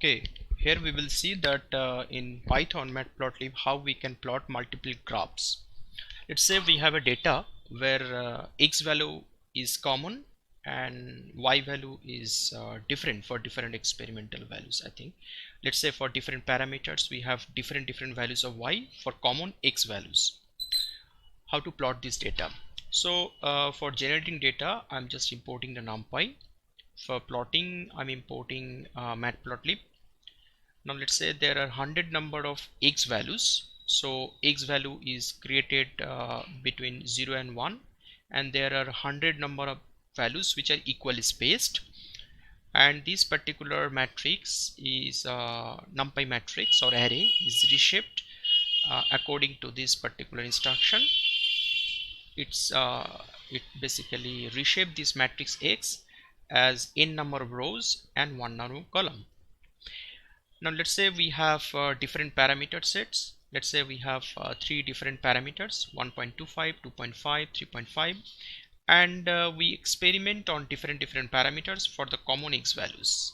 Okay, here we will see that in Python Matplotlib how we can plot multiple graphs. Let's say we have a data where x value is common and y value is different for different experimental values. I think let's say for different parameters we have different values of y for common x values. How to plot this data? So for generating data I'm just importing the NumPy. For plotting I'm importing Matplotlib. Now let's say there are 100 number of x values, so x value is created between 0 and 1, and there are 100 number of values which are equally spaced, and this particular matrix is NumPy matrix or array is reshaped according to this particular instruction. It basically reshape this matrix X as n number of rows and 1 number of column. Now let's say we have different parameter sets. Let's say we have 3 different parameters, 1.25, 2.5, 3.5, and we experiment on different parameters for the common x values,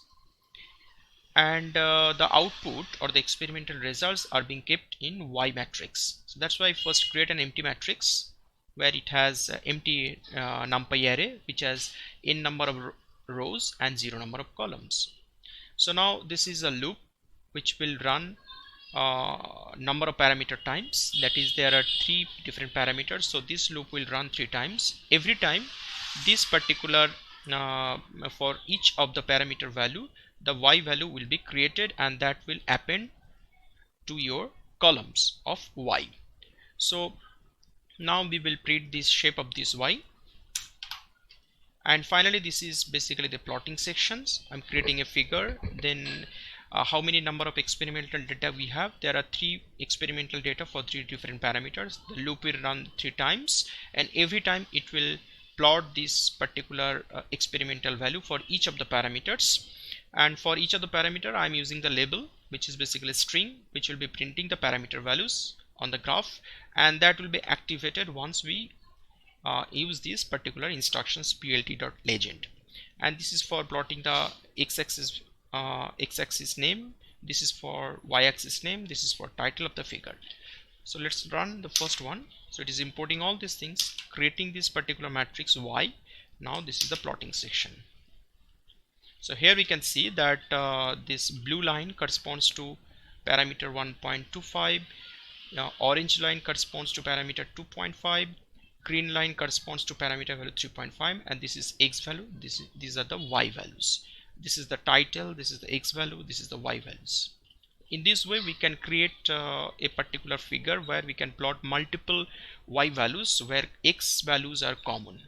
and the output or the experimental results are being kept in y matrix. So that's why first create an empty matrix where it has empty NumPy array which has n number of rows and 0 number of columns. So now this is a loop which will run number of parameter times. That is, there are 3 different parameters, so this loop will run 3 times. Every time this particular for each of the parameter value, the y value will be created and that will append to your columns of y. So now we will print this shape of this y, and finally this is basically the plotting sections. I'm creating a figure, then how many number of experimental data we have. There are 3 experimental data for 3 different parameters. The loop will run 3 times, and every time it will plot this particular experimental value for each of the parameters. And for each of the parameter I'm using the label, which is basically a string which will be printing the parameter values on the graph, and that will be activated once we use this particular instructions plt.legend. And this is for plotting the x-axis name, this is for y-axis name, this is for title of the figure. So let's run the first one. So it is importing all these things, creating this particular matrix y. Now this is the plotting section. So here we can see that this blue line corresponds to parameter 1.25, orange line corresponds to parameter 2.5, green line corresponds to parameter value 3.5, and this is x value. These are the y values. This is the title, this is the x value, this is the y values. In this way we can create a particular figure where we can plot multiple y values where x values are common.